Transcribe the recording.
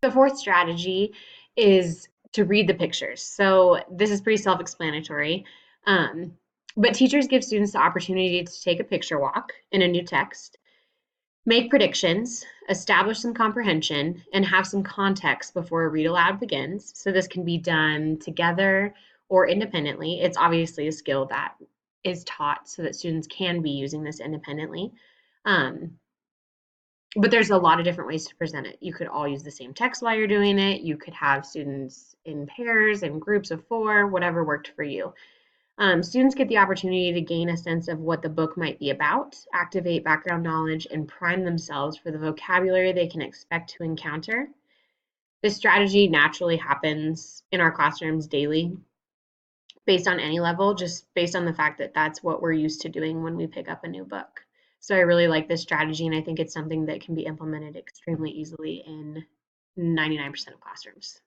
The fourth strategy is to read the pictures. So this is pretty self-explanatory. Um, but teachers give students the opportunity to take a picture walk in a new text, make predictions, establish some comprehension, and have some context before a read aloud begins. So this can be done together or independently. It's obviously a skill that is taught so that students can be using this independently. Um, but there's a lot of different ways to present it. You could all use the same text while you're doing it. You could have students in pairs and groups of four, whatever worked for you. Students get the opportunity to gain a sense of what the book might be about, activate background knowledge, and prime themselves for the vocabulary they can expect to encounter. This strategy naturally happens in our classrooms daily, based on any level, just based on the fact that that's what we're used to doing when we pick up a new book. So I really like this strategy, and I think it's something that can be implemented extremely easily in 99% of classrooms.